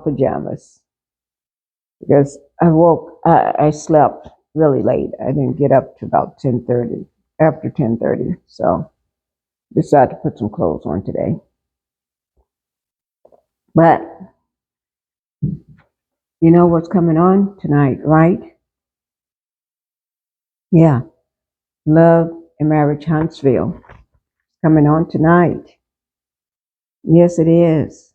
pajamas because I slept really late. I didn't get up to about 10:30, after 10:30. So decided to put some clothes on today. But you know what's coming on tonight, right? Yeah, Love and Marriage Huntsville coming on tonight. Yes, it is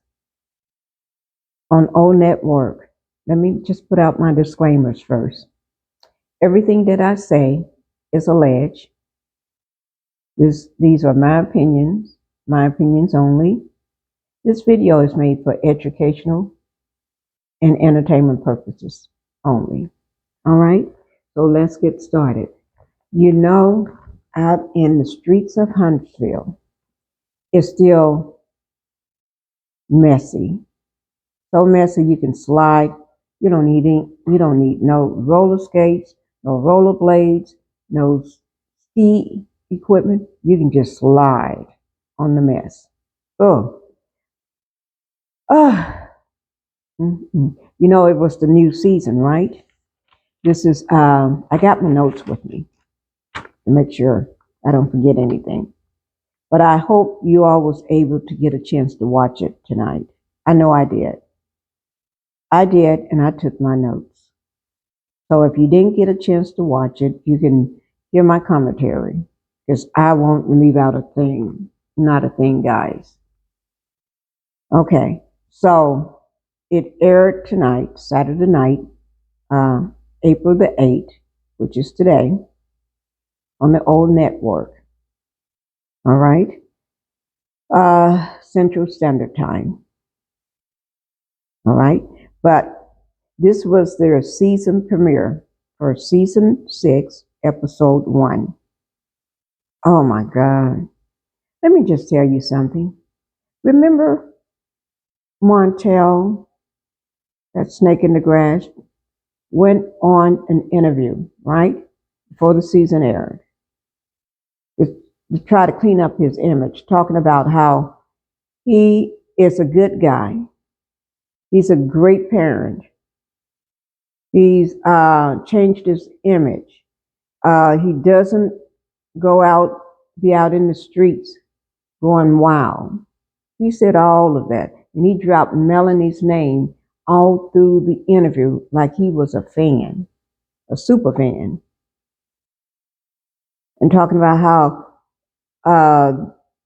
on O Network. Let me just put out my disclaimers first. Everything that I say is alleged. These are my opinions only. This video is made for educational and entertainment purposes only. All right, so let's get started. You know, out in the streets of Huntsville, it's still messy. So messy you can slide. You don't need no roller skates, no roller blades, no ski equipment. You can just slide on the mess. Oh, ah. Mm-mm. You know, it was the new season, right? This is, I got my notes with me to make sure I don't forget anything. But I hope you all was able to get a chance to watch it tonight. I know I did. I did, and I took my notes. So if you didn't get a chance to watch it, you can hear my commentary, because I won't leave out a thing. Not a thing, guys. Okay, so it aired tonight, Saturday night, April the 8th, which is today, on the old network. All right, Central Standard Time. All right, but this was their season premiere for season 6, episode 1. Oh my God. Let me just tell you something. Remember Martell, that snake in the grass, went on an interview, right? Before the season aired. To try to clean up his image, talking about how he is a good guy. He's a great parent. He's changed his image. He doesn't be out in the streets going wild. He said all of that. And he dropped Melanie's name all through the interview like he was a fan, a super fan. And talking about how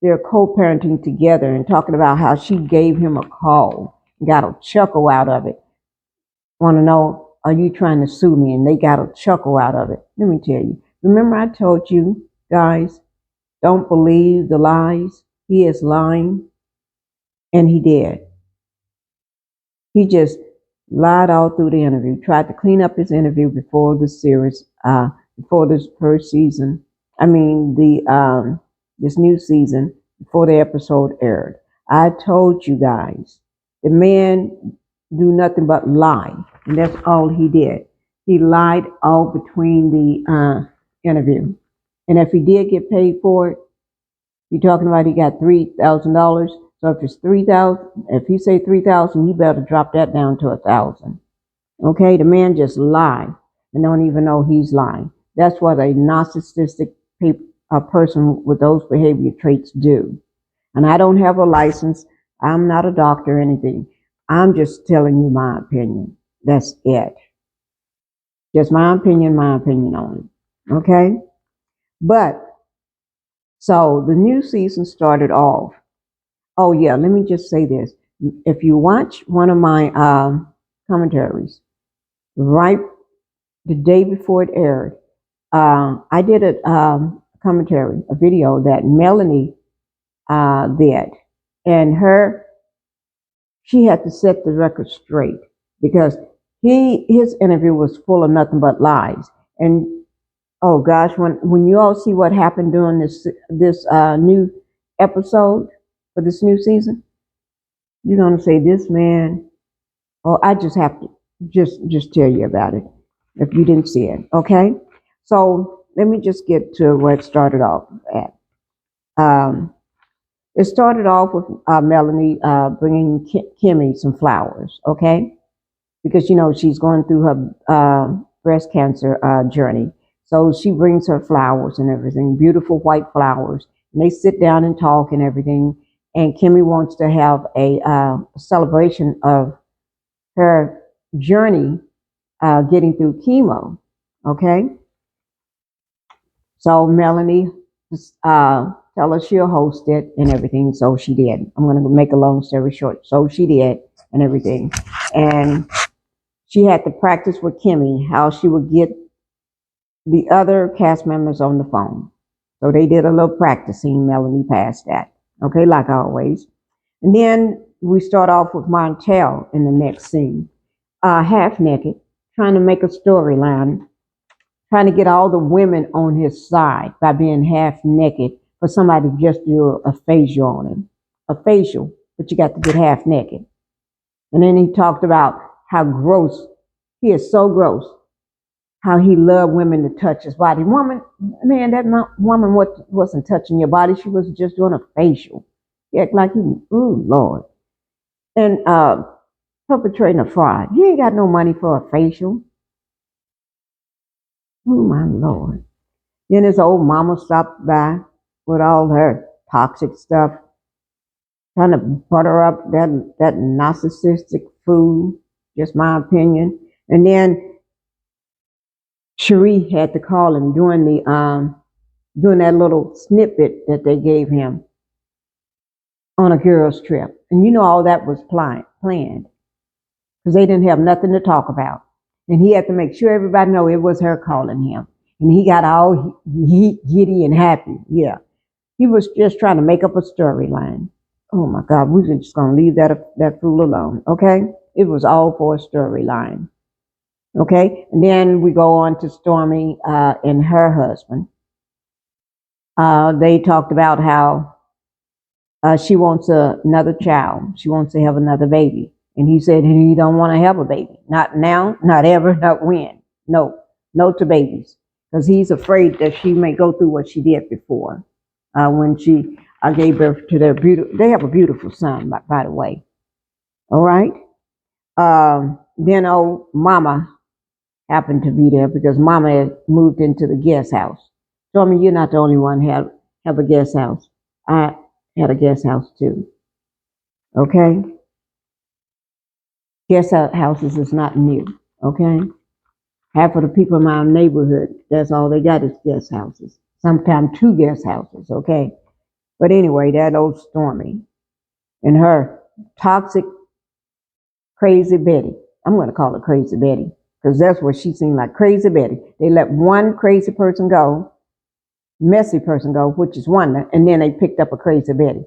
they're co-parenting together, and talking about how she gave him a call and got a chuckle out of it. Want to know, are you trying to sue me? And they got a chuckle out of it. Let me tell you. Remember I told you, guys, don't believe the lies. He is lying. And he did. He just lied all through the interview, tried to clean up his interview before the series, before this first season. I mean, this new season, before the episode aired. I told you guys, the man do nothing but lie, and that's all he did. He lied all between the interview, and if he did get paid for it, you're talking about he got $3,000. So if it's 3,000, if he say 3,000, you better drop that down to 1,000. Okay, the man just lied and don't even know he's lying. That's what a narcissistic person with those behavior traits do. And I don't have a license. I'm not a doctor or anything. I'm just telling you my opinion. That's it. Just my opinion only. Okay? But, so the new season started off. Oh yeah, let me just say this. If you watch one of my commentaries, right the day before it aired, I did a commentary, a video that Melanie did. And she had to set the record straight, because his interview was full of nothing but lies. And oh gosh, when you all see what happened during this new episode for this new season, you're gonna say, this man. Oh, I just have to just tell you about it if you didn't see it. Okay, so let me just get to where it started off at. It started off with Melanie bringing Kimmi some flowers, okay? Because, she's going through her breast cancer journey. So she brings her flowers and everything, beautiful white flowers. And they sit down and talk and everything. And Kimmi wants to have a celebration of her journey getting through chemo, okay? So Melanie tell her she'll host it and everything. So she did. I'm going to make a long story short. So she did and everything. And she had to practice with Kimmi how she would get the other cast members on the phone. So they did a little practicing. Melanie passed that. Okay, like always. And then we start off with Martell in the next scene. Half naked, trying to make a storyline, trying to get all the women on his side by being half naked for somebody to just do a facial on him. A facial, but you got to get half naked. And then he talked about how gross, he is so gross, how he loved women to touch his body. Man, that woman wasn't touching your body. She was just doing a facial. He act like ooh, Lord. And perpetrating a fraud. You ain't got no money for a facial. Oh, my Lord. Then his old mama stopped by with all her toxic stuff, trying to butter up that narcissistic food, just my opinion. And then Cherie had to call him during that little snippet that they gave him on a girls' trip. And all that was planned because they didn't have nothing to talk about. And he had to make sure everybody know it was her calling him. And he got all giddy and happy. Yeah. He was just trying to make up a storyline. Oh my God, we're just going to leave that fool alone, okay? It was all for a storyline, okay? And then we go on to Stormi and her husband. They talked about how she wants another child. She wants to have another baby. And he said he don't want to have a baby. Not now, not ever, not when. No to babies. Because he's afraid that she may go through what she did before when she gave birth to they have a beautiful son, by the way. All right. Then Mama happened to be there because Mama had moved into the guest house. So, you're not the only one have a guest house. I had a guest house too. Okay? Guest houses is not new. Okay? Half of the people in my neighborhood, that's all they got is guest houses. Sometimes 2 guest houses, okay? But anyway, that old Stormi and her toxic, crazy Betty. I'm going to call her Crazy Betty because that's what she seemed like, Crazy Betty. They let one crazy person go, messy person go, which is Wanda, and then they picked up a Crazy Betty.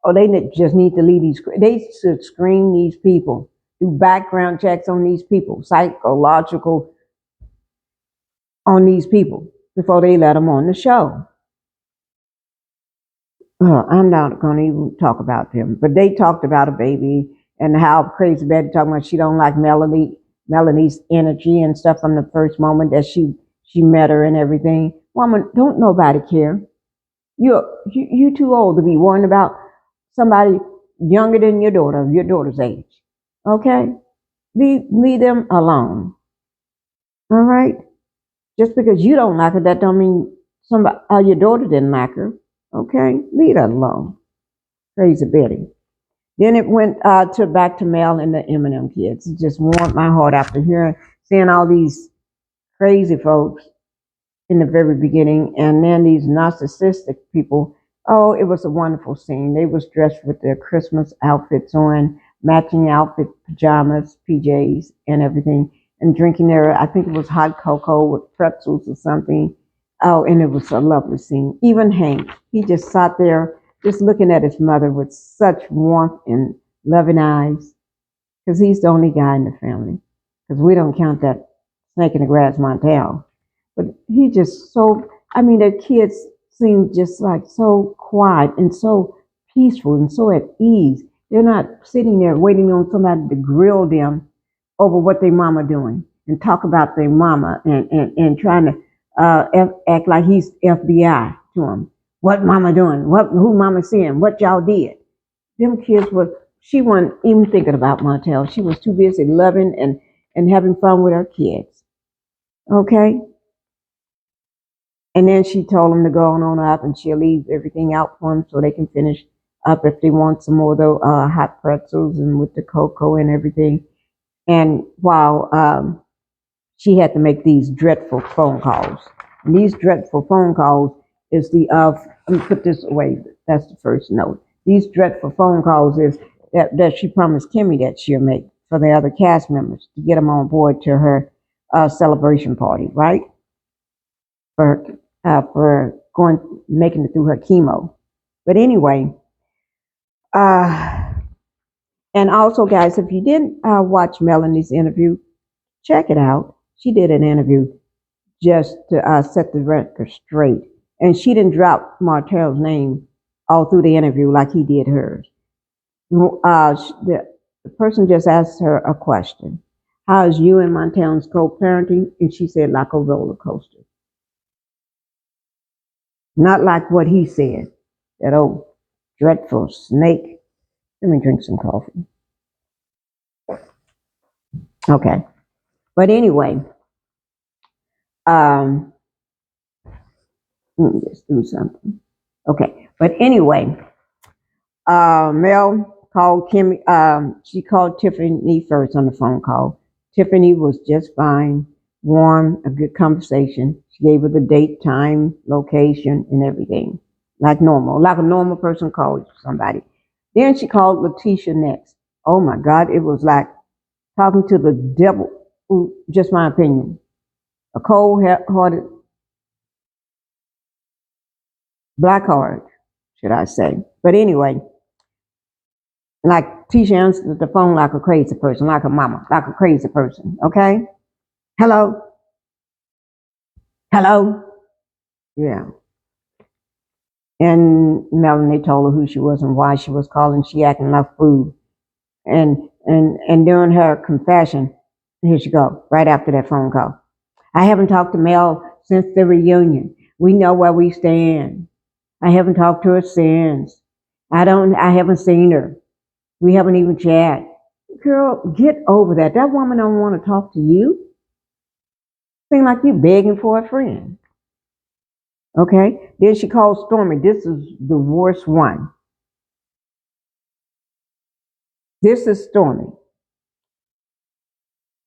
Oh, they just need to leave they should screen these people, do background checks on these people, psychological on these people before they let them on the show. I'm not going to even talk about them, but they talked about a baby and how Crazy Betty talking about she don't like Melanie's energy and stuff from the first moment that she met her and everything. Woman, don't nobody care. You too old to be worrying about somebody younger than your daughter's age. Okay? Leave them alone. All right? Just because you don't like her, that don't mean your daughter didn't like her. Okay? Leave her alone. Crazy Betty. Then it went back to Mel and the Eminem kids. It just warmed my heart after seeing all these crazy folks in the very beginning, and then these narcissistic people. Oh, it was a wonderful scene. They was dressed with their Christmas outfits on, matching outfit, pajamas, PJs, and everything, and drinking I think it was hot cocoa with pretzels or something. Oh, and it was a lovely scene. Even Hank, he just sat there just looking at his mother with such warmth and loving eyes, because he's the only guy in the family, because we don't count that snake in the grass Martell. But he just the kids seem just like so quiet and so peaceful and so at ease. They're not sitting there waiting on somebody to grill them over what their mama doing and talk about their mama and trying to act like he's FBI to them. What mama doing? Who mama seeing? What y'all did? Them kids she wasn't even thinking about Martell. She was too busy loving and having fun with her kids. Okay? And then she told them to go on up and she'll leave everything out for them so they can finish up if they want some more of the hot pretzels and with the cocoa and everything. And while she had to make these dreadful phone calls. And these dreadful phone calls is let me put this away. That's the first note. These dreadful phone calls is that she promised Kimmi that she'll make for the other cast members to get them on board to her celebration party, right? For making it through her chemo. But anyway, and also guys, if you didn't watch Melanie's interview, check it out. She did an interview just to set the record straight. And she didn't drop Martell's name all through the interview like he did hers. The person just asked her a question. How is you and Martell's co-parenting? And she said, like a roller coaster. Not like what he said, that old dreadful snake. Let me drink some coffee. Okay. But anyway, let me just do something. Okay. But anyway, Mel called Kimmi. She called Tiffany first on the phone call. Tiffany was just fine, warm, a good conversation. She gave her the date, time, location, and everything, like normal, like a normal person calls somebody. Then she called Latisha next. Oh my God, it was like talking to the devil. Just my opinion. A cold-hearted, black-hearted, should I say. But anyway, like Tisha answered the phone like a crazy person, like a mama, like a crazy person, okay? Hello? Hello? Yeah. And Melanie told her who she was and why she was calling. She acting like food. And during her confession, here she go, right after that phone call. I haven't talked to Mel since the reunion. We know where we stand. I haven't talked to her since. I haven't seen her. We haven't even chatted. Girl, get over that. That woman don't want to talk to you. Seem like you begging for a friend. Okay? Then she called Stormi. This is the worst one. This is Stormi.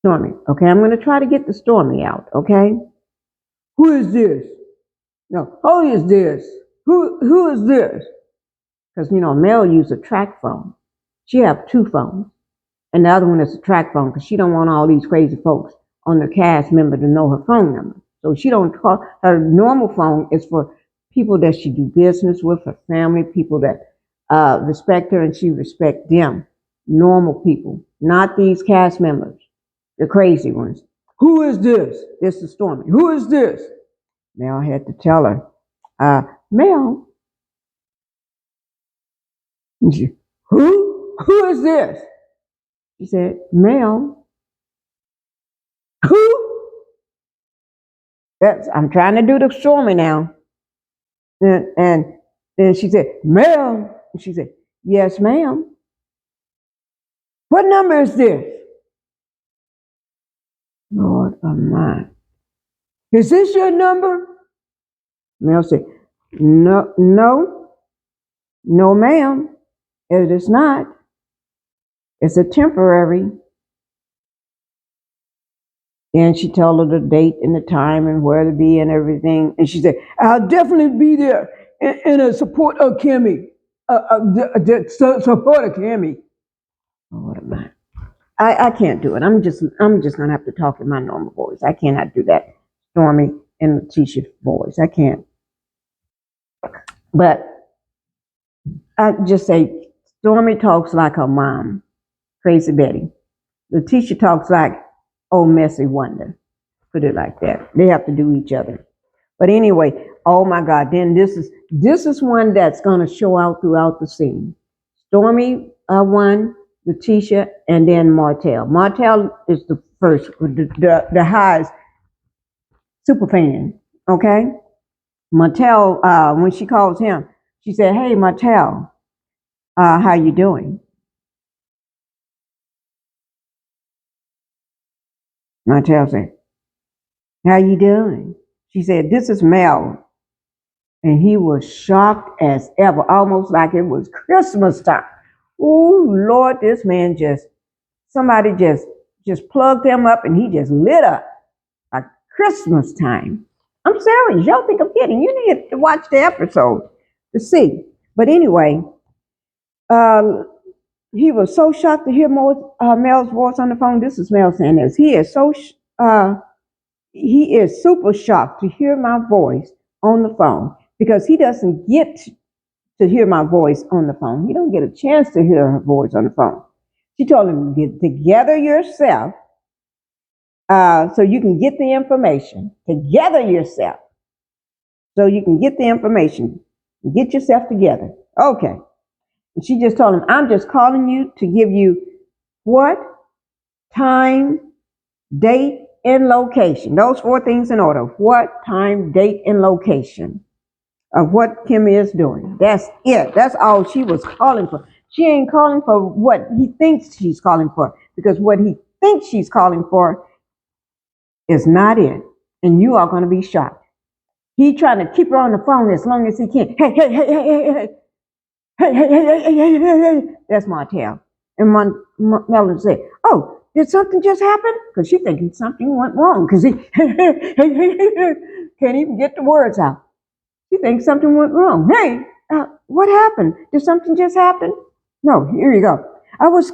Stormi. Okay, I'm going to try to get the Stormi out. Okay? Who is this? No, who is this? Who is this? Because, Mel used a track phone. She have two phones. And the other one is a track phone because she don't want all these crazy folks on the cast member to know her phone number. So she don't call. Her normal phone is for people that she do business with, her family, people that respect her and she respect them. Normal people, not these cast members, the crazy ones. Who is this? This is Stormi. Who is this? Mel had to tell her, Mel. Who is this? She said, Mel. Who? I'm trying to do the Stormi now. And then she said, Mel. And she said, yes, ma'am. What number is this? Lord of mine. Is this your number? Mel said, no, ma'am. It is not. It's a temporary. And she told her the date and the time and where to be and everything. And she said, I'll definitely be there in support of Kimmi. Support of Kimmi. Oh, what am I can't do it. I'm just gonna have to talk in my normal voice. I cannot do that. Stormi and Latisha voice. I can't. But I just say Stormi talks like her mom, Crazy Betty. Latisha talks like old messy wonder. Put it like that. They have to do each other. But anyway, oh my God, then this is one that's gonna show out throughout the scene. Stormi one, Latisha, and then Martell. Martell is the first, the highest super fan, okay? Martell, when she calls him, she said, "Hey, Martell, how you doing?" Martell said, "How you doing?" She said, "This is Mel." And he was shocked as ever, almost like it was Christmas time. Oh, Lord, this man somebody just plugged him up and he just lit up like Christmas time. I'm serious. Y'all think I'm kidding. You need to watch the episode to see. But anyway, uh, he was so shocked to hear Mel's voice on the phone. This is Mel saying this. He is super shocked to hear my voice on the phone because he doesn't get to hear my voice on the phone. He don't get a chance to hear her voice on the phone. She told him, "Get together yourself so you can get the information. Together yourself so you can get the information. Get yourself together." Okay. And she just told him, "I'm just calling you to give you what, time, date, and location. Those four things in order. What, time, date, and location of what Kimmi is doing. That's it. That's all she was calling for. She ain't calling for what he thinks she's calling for, because what he thinks she's calling for is not it. And you are going to be shocked. He trying to keep her on the phone as long as he can. Hey, hey, hey, hey, hey, hey. Hey, hey, hey, hey, hey, hey, hey. That's Martell. And Melody said, "Oh, did something just happen?" Because she's thinking something went wrong. Because he can't even get the words out. She thinks something went wrong. "Hey, what happened? Did something just happen?" "No, here you go. I was,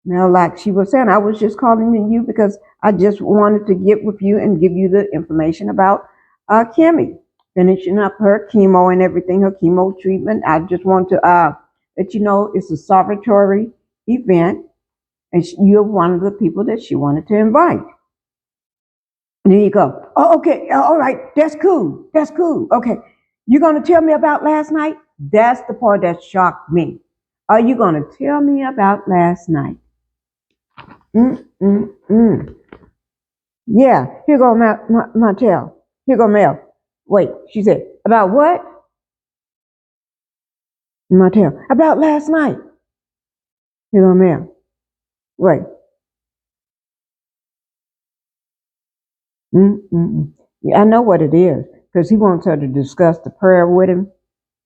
Now, like she was saying, I was just calling you because I just wanted to get with you and give you the information about Kimmi finishing up her chemo and everything, her chemo treatment. I just want to let you know it's a Salvatore event, and you're one of the people that she wanted to invite." And then you go, "Oh, okay, all right, that's cool, that's cool. Okay, you're going to tell me about last night?" That's the part that shocked me. "Are you going to tell me about last night?" Mm. Yeah, here go Martell. Here go Mel. Wait, she said, "About what?" Martell, "About last night." Here go Mel. Wait. Yeah, I know what it is, because he wants her to discuss the prayer with him.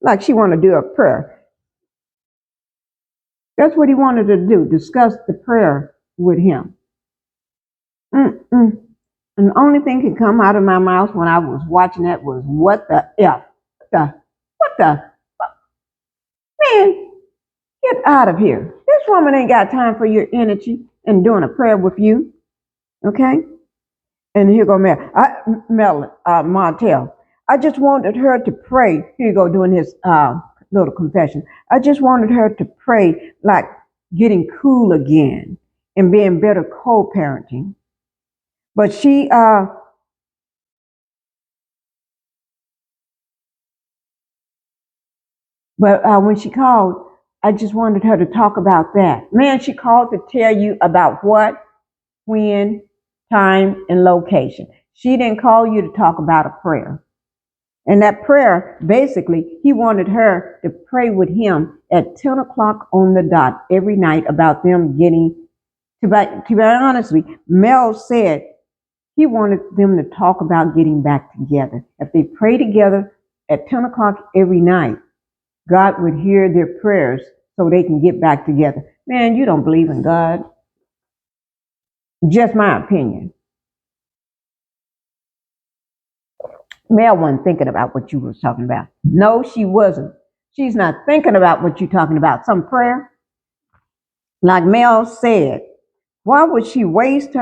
Like she want to do a prayer. That's what he wanted to do, discuss the prayer with him. And the only thing that could come out of my mouth when I was watching that was, "What the F? What the, man, get out of here. This woman ain't got time for your energy and doing a prayer with you." Okay? And here go Martell. "I just wanted her to pray." Here you go, doing his little confession. "I just wanted her to pray, like getting cool again and being better co-parenting. But when she called, I just wanted her to talk about that." Man, she called to tell you about what, when, time, and location. She didn't call you to talk about a prayer. And that prayer, basically, he wanted her to pray with him at 10 o'clock on the dot every night about them getting, to be honest with you, Mel said he wanted them to talk about getting back together. If they pray together at 10 o'clock every night, God would hear their prayers so they can get back together. Man, you don't believe in God. Just my opinion. Mel wasn't thinking about what you was talking about. No, she wasn't. She's not thinking about what you're talking about. Some prayer. Like Mel said, why would she waste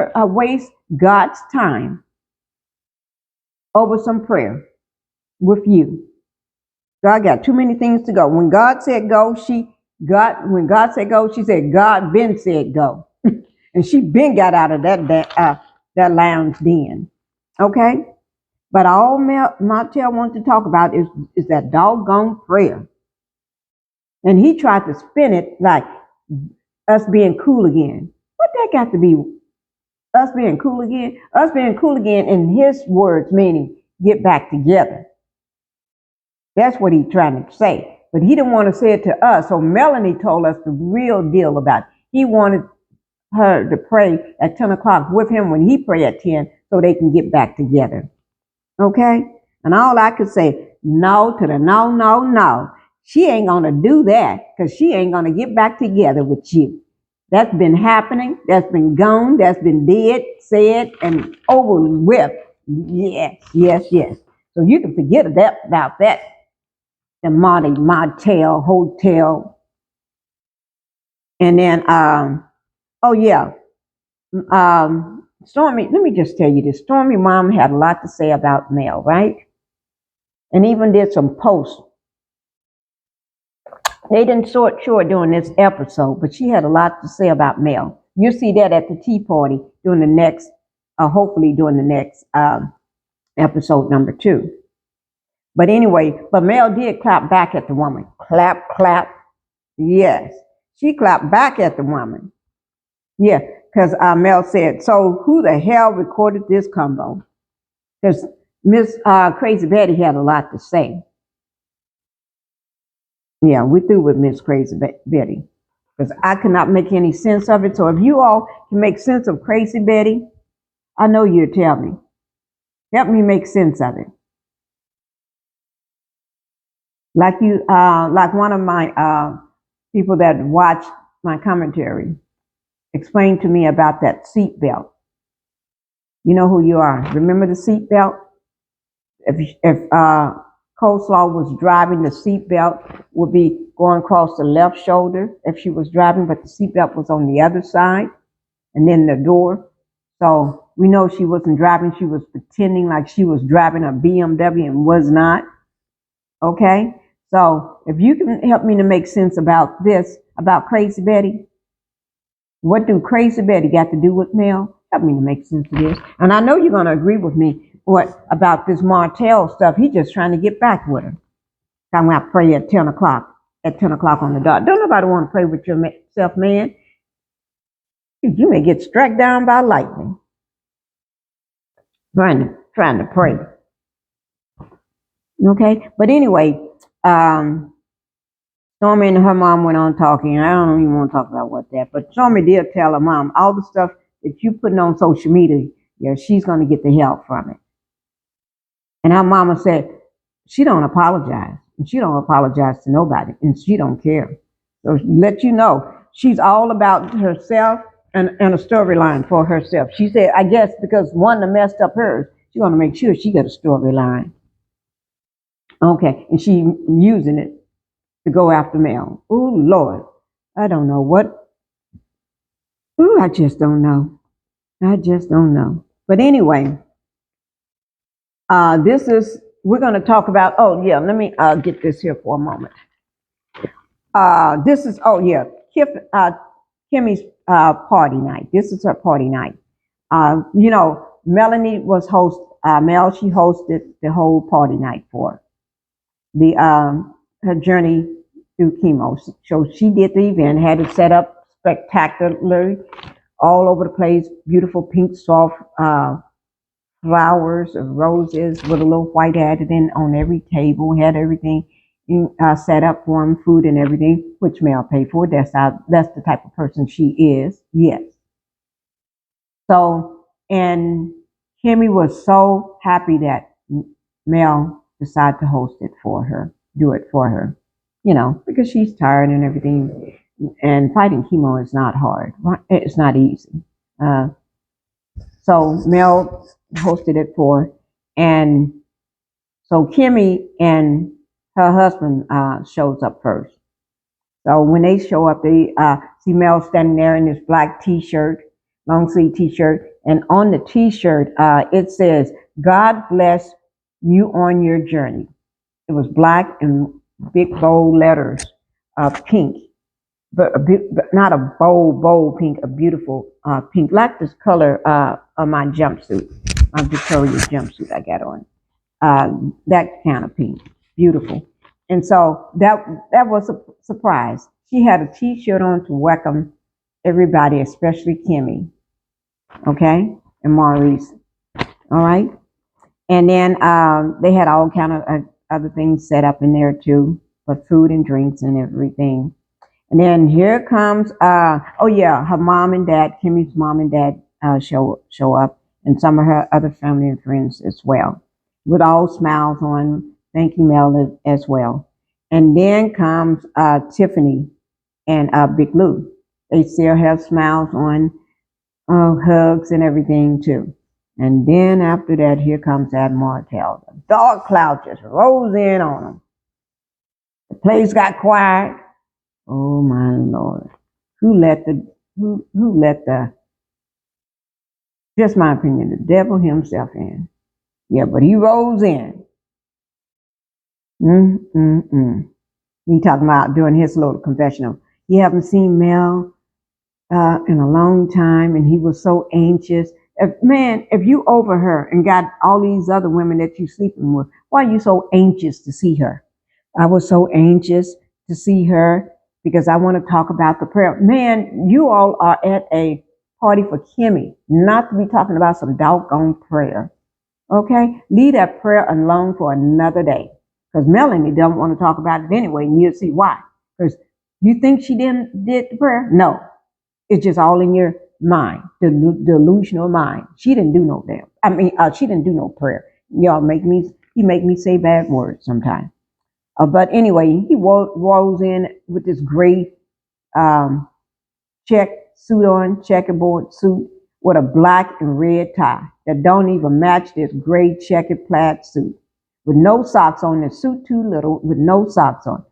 God's time over some prayer with you? God got too many things to go. When God said go, when God said go, she said, "God been said go." And she been got out of that lounge den. Okay? But all Martell wants to talk about is that doggone prayer. And he tried to spin it like us being cool again. What that got to be? Us being cool again? Us being cool again in his words, meaning get back together. That's what he's trying to say. But he didn't want to say it to us. So Melanie told us the real deal about it. He wanted her to pray at 10 o'clock with him when he pray at 10 so they can get back together. Okay? And all I could say, no to the no, no, no. She ain't going to do that because she ain't going to get back together with you. That's been happening. That's been gone. That's been dead, said, and over with. Yes, yes, yes. So you can forget about that. The Martell hotel. And then, oh yeah, Stormi, let me just tell you this. Stormi mom had a lot to say about Mel, right? And even did some posts. They didn't show it during this episode, but she had a lot to say about Mel. You'll see that at the tea party during the next, hopefully during the next episode number 2. But anyway, but Mel did clap back at the woman. Clap, clap. Yes. She clapped back at the woman. Yeah, because Mel said, so who the hell recorded this combo? Because Miss Crazy Betty had a lot to say. Yeah, we through with Miss Crazy Betty. Because I cannot make any sense of it. So if you all can make sense of Crazy Betty, I know you'll tell me. Help me make sense of it. Like one of my people that watch my commentary explained to me about that seat belt. You know who you are. Remember the seat belt? If Coleslaw was driving, the seat belt would be going across the left shoulder if she was driving, but the seat belt was on the other side, and then the door. So we know she wasn't driving. She was pretending like she was driving a BMW and was not. Okay? So if you can help me to make sense about this, about Crazy Betty, what do Crazy Betty got to do with Mel? Help me to make sense of this. And I know you're going to agree with me about this Martell stuff. He's just trying to get back with her. I'm going to pray at 10 o'clock. At 10 o'clock on the dot. Don't nobody want to pray with yourself, man. You may get struck down by lightning. Trying to pray. Okay? But anyway, Stormi and her mom went on talking, and I don't even want to talk about what that, but Stormi did tell her mom, all the stuff that you putting on social media, yeah, she's going to get the help from it. And her mama said, she don't apologize. And she don't apologize to nobody, and she don't care. So let you know, she's all about herself and a storyline for herself. She said, I guess because Wanda messed up hers, she's going to make sure she got a storyline. Okay, and she using it to go after Mel. Oh, Lord. I don't know what. Ooh, I just don't know. I just don't know. But anyway, we're going to talk about, oh, yeah, let me get this here for a moment. This is, oh, yeah, Kimmy's party night. This is her party night. You know, Melanie was Mel, she hosted the whole party night for her journey through chemo. So she did the event, had it set up spectacularly, all over the place, beautiful pink soft flowers of roses with a little white added in on every table, had everything set up for them, food and everything, which Mel paid for. That's the type of person she is. Yes. So, and Kimmi was so happy that Mel decided to host it for her, do it for her, you know, because she's tired and everything. And fighting chemo is not hard. It's not easy. So Mel hosted it for her. And so Kimmi and her husband shows up first. So when they show up, they see Mel standing there in this black t-shirt, long sleeve t-shirt. And on the t-shirt, it says, God bless you on your journey. It was black and big bold letters, pink, but not a bold pink, a beautiful pink, like this color of my jumpsuit, my Victoria jumpsuit I got on. That kind of pink, beautiful. And so that was a surprise. She had a t-shirt on to welcome everybody, especially Kimmi. okay, and Maurice. All right. And then they had all kind of other things set up in there too, for food and drinks and everything. And then here comes, oh yeah, her mom and dad, Kimmy's mom and dad show up, and some of her other family and friends as well, with all smiles on, thanking Mel as well. And then comes Tiffany and Big Lou. They still have smiles on, hugs and everything too. And then after that, here comes that Martell. The dark cloud just rolls in on them. The place got quiet. Oh my Lord. Who let the, just my opinion, the devil himself in. Yeah, but he rolls in. Mm-mm-mm. He talking about doing his little confessional. He haven't seen Mel in a long time, and he was so anxious. If you over her and got all these other women that you sleeping with, why are you so anxious to see her? I was so anxious to see her because I want to talk about the prayer. Man, you all are at a party for Kimmi, not to be talking about some doggone prayer. Okay? Leave that prayer alone for another day. Because Melanie don't want to talk about it anyway, and you'll see why. Because you think she did the prayer? No. It's just all in your mind, the delusional mind. She didn't do no damn. She didn't do no prayer. He make me say bad words sometimes. But anyway, he rolls in with this gray um, check suit on, checkerboard suit with a black and red tie that don't even match this gray checkered plaid suit with no socks on. The suit too little with no socks on,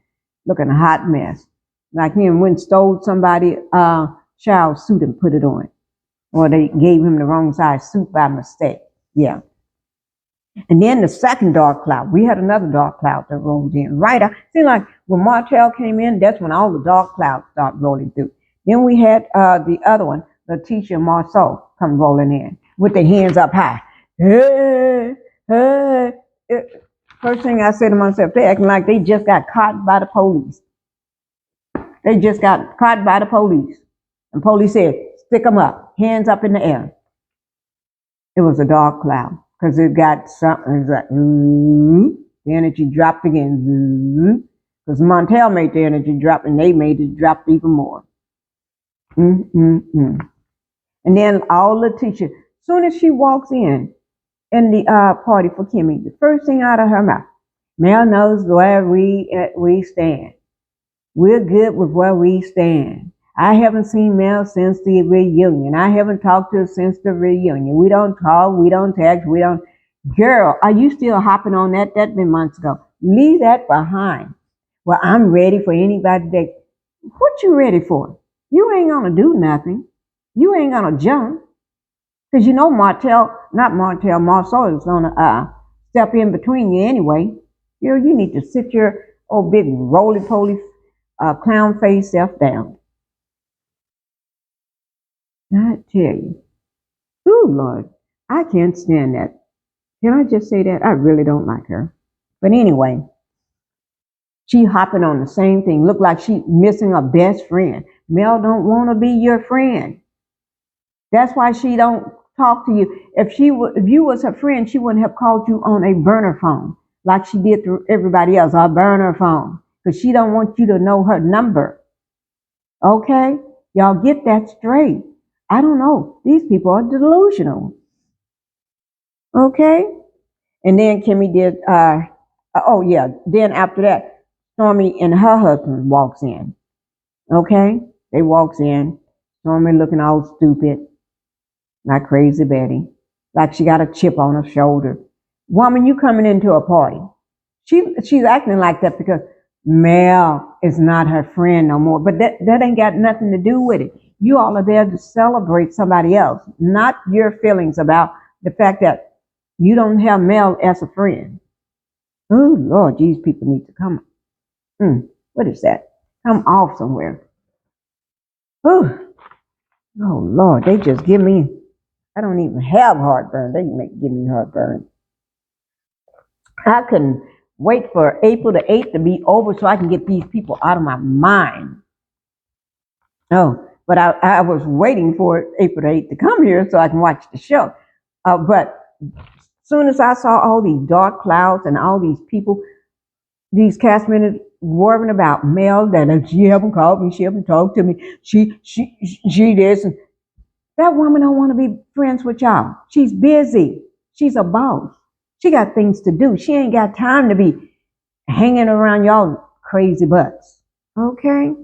looking a hot mess. Like he went and stole somebody child's suit and put it on, or they gave him the wrong size suit by mistake. Yeah. And then the second dark cloud, we had another dark cloud that rolled in. Right, it seemed like when Martell came in, that's when all the dark clouds started rolling through. Then we had the other one, Latisha and Marceau, come rolling in with their hands up high. Hey, hey. First thing I said to myself, they acting like they just got caught by the police. They just got caught by the police. And police said, stick them up, hands up in the air. It was a dark cloud because it got something. It was like, the energy dropped again. Because Martell made the energy drop, and they made it drop even more. And then all Latisha, soon as she walks in the party for Kimmi, the first thing out of her mouth, Mel knows where we stand. We're good with where we stand. I haven't seen Mel since the reunion. I haven't talked to her since the reunion. We don't call, we don't text, we don't. Girl, are you still hopping on that? That's been months ago. Leave that behind. Well, I'm ready for anybody that. What you ready for? You ain't gonna do nothing. You ain't gonna jump. Because you know Martell, not Martell, Marceau is gonna step in between you anyway. You need to sit your old big roly-poly clown face self down. I tell you. Oh, Lord. I can't stand that. Can I just say that? I really don't like her. But anyway, she hopping on the same thing. Look like she missing a best friend. Mel don't want to be your friend. That's why she don't talk to you. If you was her friend, she wouldn't have called you on a burner phone like she did to everybody else, a burner phone. Because she don't want you to know her number. Okay? Y'all get that straight. I don't know. These people are delusional. Okay? And then Kimmi did, oh yeah, then after that, Stormi and her husband walks in. Okay? They walks in. Stormi looking all stupid, like crazy Betty, like she got a chip on her shoulder. Woman, you coming into a party. She's acting like that because Mel is not her friend no more. But that ain't got nothing to do with it. You all are there to celebrate somebody else, not your feelings about the fact that you don't have Mel as a friend. Oh, Lord, these people need to come. What is that? Come off somewhere. Oh, Lord, they just give me, I don't even have heartburn. They give me heartburn. I couldn't wait for April the 8th to be over so I can get these people out of my mind. Oh, But I was waiting for April the 8th to come here so I can watch the show. But as soon as I saw all these dark clouds and all these people, these cast members worrying about Mel, that she haven't called me, she haven't talked to me, she this. And that woman don't want to be friends with y'all. She's busy. She's a boss. She got things to do. She ain't got time to be hanging around y'all crazy butts. Okay?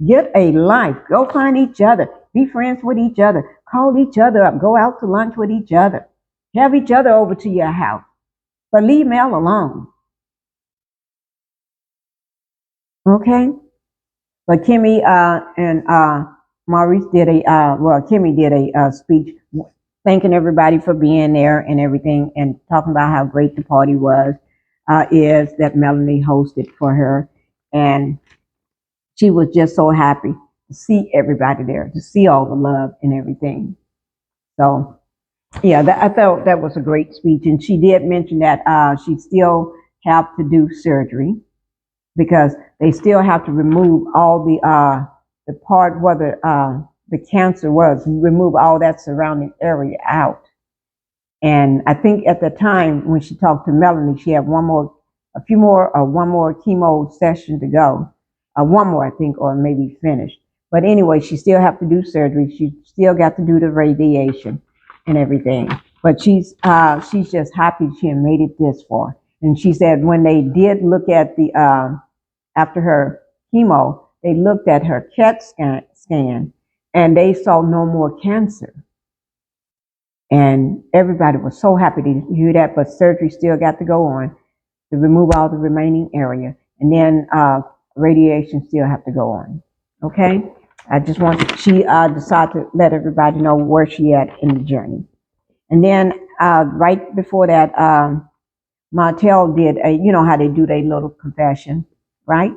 Get a life. Go find each other. Be friends with each other. Call each other up. Go out to lunch with each other. Have each other over to your house. But leave Mel alone. Okay? But Kimmi and Maurice did Kimmi did a speech thanking everybody for being there and everything, and talking about how great the party is that Melanie hosted for her. And she was just so happy to see everybody there, to see all the love and everything. So, yeah, I thought that was a great speech. And she did mention that she still have to do surgery, because they still have to remove all the part where the cancer was, remove all that surrounding area out. And I think at the time when she talked to Melanie, she had one more chemo session to go. One more, I think, or maybe finished. But anyway, she still have to do surgery. She still got to do the radiation and everything. But she's just happy she had made it this far. And she said when they did look at the after her chemo, they looked at her CAT scan and they saw no more cancer. And everybody was so happy to hear that, but surgery still got to go on to remove all the remaining area. And then radiation still have to go on. Okay? She decided to let everybody know where she at in the journey. And then right before that, Martell did how they do their little confession, right?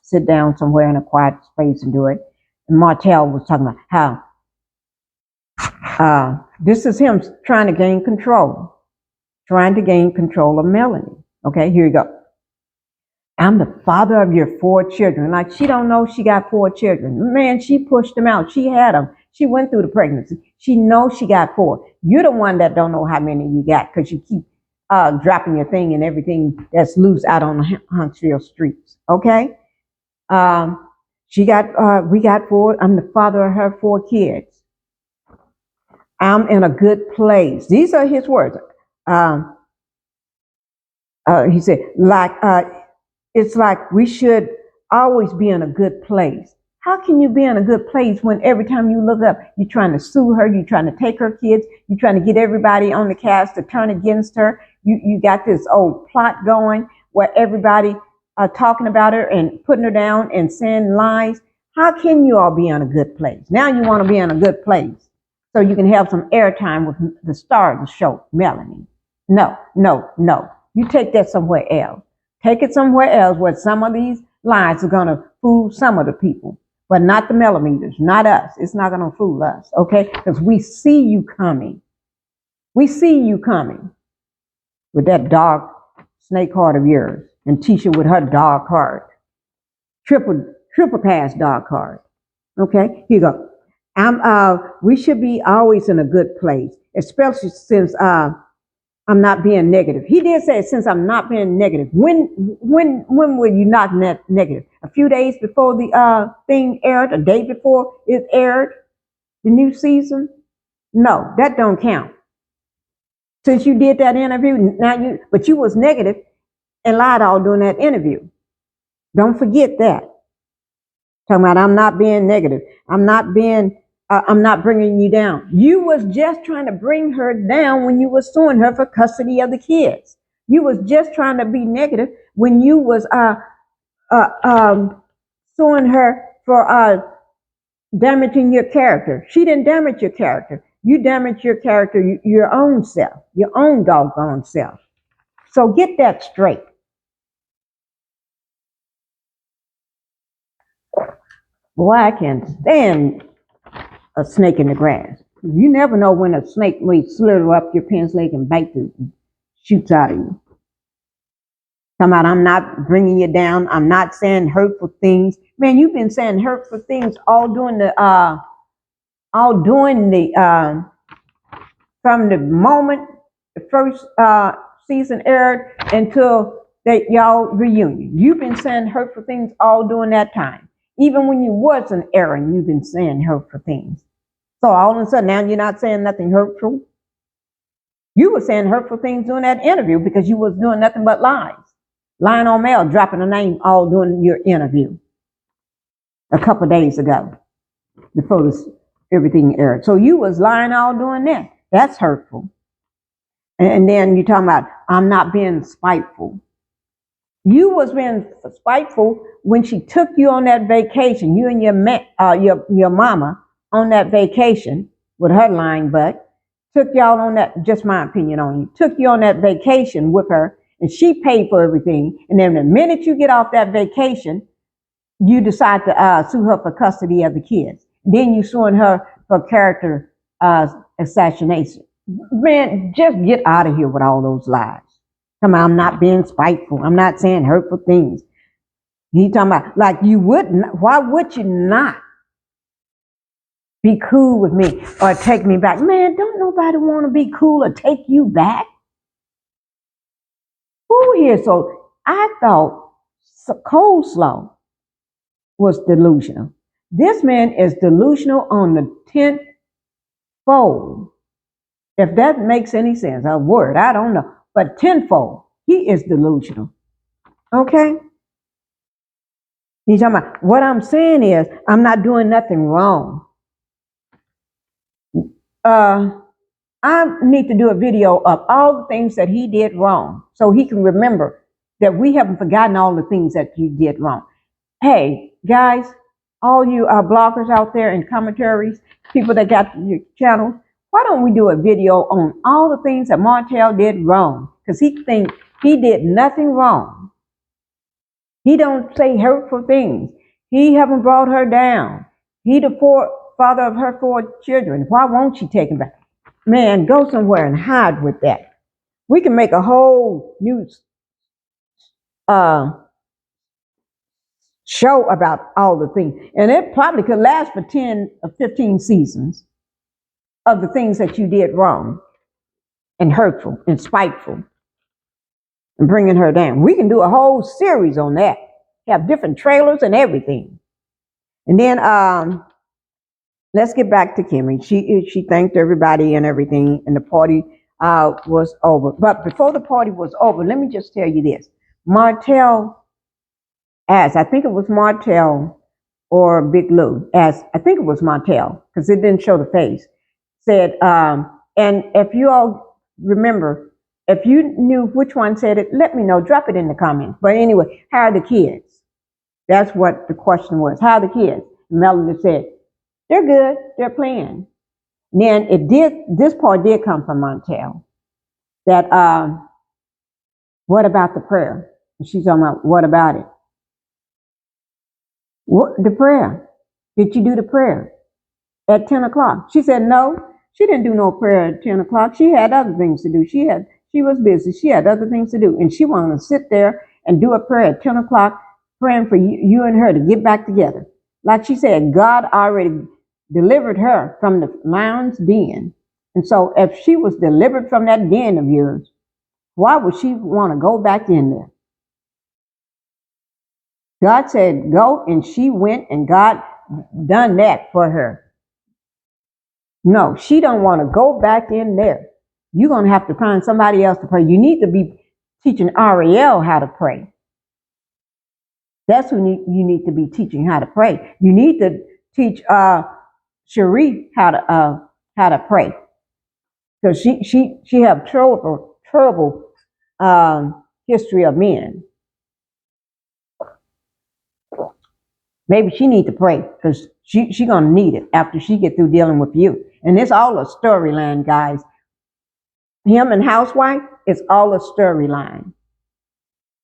Sit down somewhere in a quiet space and do it. And Martell was talking about how this is him trying to gain control of Melanie. Okay, here you go. I'm the father of your 4 children. Like, she don't know she got 4 children. Man, she pushed them out. She had them. She went through the pregnancy. She knows she got 4. You're the one that don't know how many you got, because you keep dropping your thing and everything that's loose out on the Huntsville streets. Okay? We got 4. I'm the father of her 4 kids. I'm in a good place. These are his words. He said, it's like we should always be in a good place. How can you be in a good place when every time you look up, you're trying to sue her, you're trying to take her kids, you're trying to get everybody on the cast to turn against her? You got this old plot going where everybody talking about her and putting her down and saying lies. How can you all be in a good place? Now you want to be in a good place so you can have some airtime with the star of the show, Melanie. No. You take that somewhere else. Take it somewhere else where some of these lies are going to fool some of the people, but not the millimeters, not us. It's not going to fool us, okay? Because we see you coming. We see you coming with that dark snake heart of yours, and Tisha with her dark heart. Triple pass dark heart. Okay, here you go. We should be always in a good place, especially since I'm not being negative. He did say, since I'm not being negative. When were you not negative? A few days before the thing aired, a day before it aired, the new season? No, that don't count. Since you did that interview, but you was negative and lied all during that interview. Don't forget that. Talking about I'm not being negative. I'm not bringing you down. You was just trying to bring her down when you was suing her for custody of the kids. You was just trying to be negative when you was suing her for damaging your character. She didn't damage your character. You damaged your character, your own self, your own doggone self. So get that straight. Boy, I can't stand a snake in the grass. You never know when a snake may slither up your pants leg and bite you, and shoots out of you. Talking about I'm not bringing you down. I'm not saying hurtful things. Man, you've been saying hurtful things all during the all doing the from the moment the first season aired until y'all reunion. You've been saying hurtful things all during that time. Even when you wasn't airing, you've been saying hurtful things. So all of a sudden now you're not saying nothing hurtful. You were saying hurtful things during that interview because you was doing nothing but lies. Lying on mail, dropping a name all during your interview a couple of days ago before everything aired. So you was lying all doing that. That's hurtful. And then you're talking about, I'm not being spiteful. You was being spiteful when she took you on that vacation, you and your mama on that vacation with her lying butt, took y'all on that, just my opinion on you, took you on that vacation with her, and she paid for everything. And then the minute you get off that vacation, you decide to sue her for custody of the kids. Then you suing her for character assassination. Man, just get out of here with all those lies. Come on, I'm not being spiteful. I'm not saying hurtful things. He talking about, like you wouldn't, why would you not be cool with me or take me back? Man, don't nobody want to be cool or take you back. Who here? So I thought Coleslaw was delusional. This man is delusional on the 10th fold. If that makes any sense, a word, I don't know. But tenfold, he is delusional. Okay? He's talking about, what I'm saying is, I'm not doing nothing wrong. I need to do a video of all the things that he did wrong so he can remember that we haven't forgotten all the things that you did wrong. Hey, guys, all you bloggers out there and commentaries, people that got your channel, why don't we do a video on all the things that Martell did wrong? Because he thinks he did nothing wrong. He don't say hurtful things. He haven't brought her down. He the father of her 4 children. Why won't she take him back? Man, go somewhere and hide with that. We can make a whole new show about all the things. And it probably could last for 10 or 15 seasons of the things that you did wrong and hurtful and spiteful and bringing her down. We can do a whole series on that. Have different trailers and everything. And then let's get back to Kimmi. She thanked everybody and everything, and the party was over. But before the party was over, let me just tell you this. Martell asked, I think it was Martell or Big Lou, asked, I think it was Martell, because it didn't show the face, said, and if you all remember, if you knew which one said it, let me know, drop it in the comments. But anyway, how are the kids? That's what the question was. How are the kids? Melanie said, they're good, they're playing. Then this part did come from Martell. That, what about the prayer? And she's talking about, what about it? What, the prayer? Did you do the prayer at 10 o'clock? She said, no, she didn't do no prayer at 10 o'clock. She had other things to do. She was busy. She had other things to do. And she wanted to sit there and do a prayer at 10 o'clock, praying for you and her to get back together. Like she said, God already delivered her from the lion's den. And so if she was delivered from that den of yours, why would she want to go back in there? God said, go, and she went, and God done that for her. No, she don't want to go back in there. You're going to have to find somebody else to pray. You need to be teaching Ariel how to pray. That's who you need to be teaching how to pray. You need to teach Cherie how to pray, because she have terrible history of men. Maybe she need to pray, because she gonna need it after she get through dealing with you. And it's all a storyline, guys. Him and Housewife, it's all a storyline.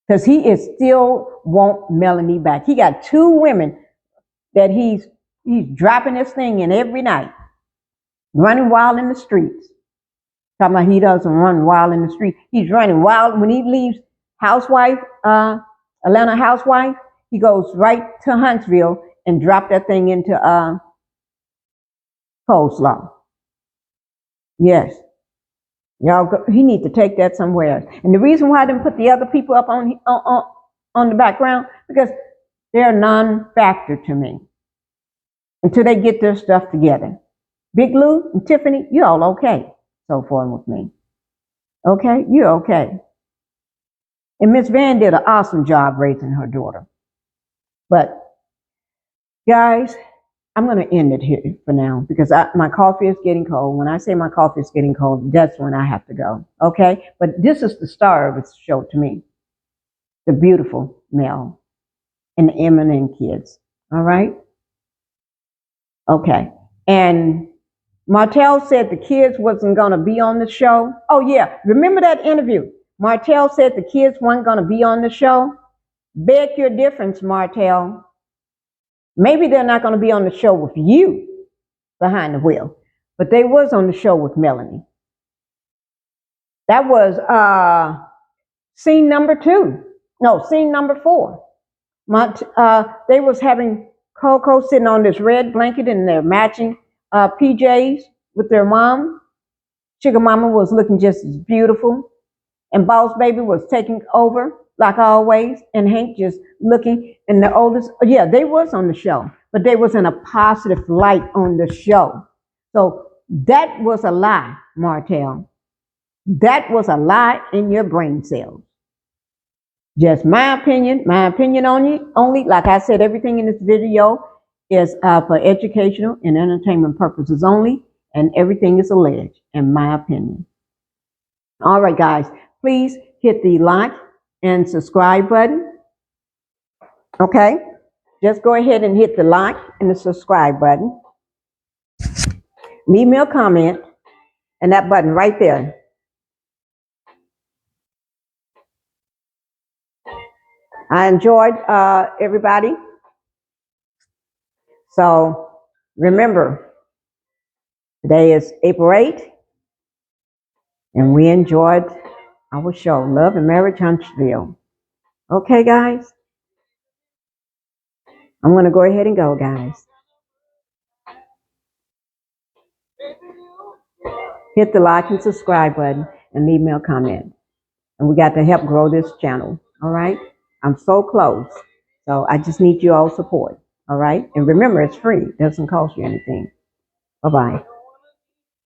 Because he is still want Melanie back. He got 2 women that he's dropping this thing in every night, running wild in the streets. Talking about he doesn't run wild in the street. He's running wild when he leaves Housewife, Atlanta Housewife. He goes right to Huntsville and drop that thing into Coleslaw. Yes. Y'all go, he need to take that somewhere else. And the reason why I didn't put the other people up on the background, because they're a non-factor to me until they get their stuff together. Big Lou and Tiffany, you all okay so far with me. Okay, you're okay. And Miss Van did an awesome job raising her daughter. But guys, I'm going to end it here for now because my coffee is getting cold. When I say my coffee is getting cold, that's when I have to go. Okay? But this is the star of the show to me. The beautiful Mel and the Eminem kids. All right? Okay. And Martell said the kids wasn't going to be on the show. Oh, yeah. Remember that interview? Martell said the kids weren't going to be on the show. Beg your difference, Martell. Maybe they're not going to be on the show with you behind the wheel, but they was on the show with Melanie. That was scene number 2. No, scene number 4. They was having Coco sitting on this red blanket in their matching PJs with their mom. Sugar Mama was looking just as beautiful. And Boss Baby was taking over like always. And Hank just looking. And the oldest, yeah, they was on the show. But they was in a positive light on the show. So that was a lie, Martell. That was a lie in your brain cells. Just my opinion on you. Only, like I said, everything in this video is for educational and entertainment purposes only. And everything is alleged, in my opinion. All right, guys, please hit the like and subscribe button. Okay? Just go ahead and hit the like and the subscribe button. Leave me a comment and that button right there. I enjoyed everybody. So remember, today is April 8th, and we enjoyed our show, Love and Marriage Huntsville. Okay, guys? I'm going to go ahead and go, guys. Hit the like and subscribe button and leave me a comment. And we got to help grow this channel, all right? I'm so close. So I just need you all support, all right? And remember, it's free. It doesn't cost you anything. Bye-bye.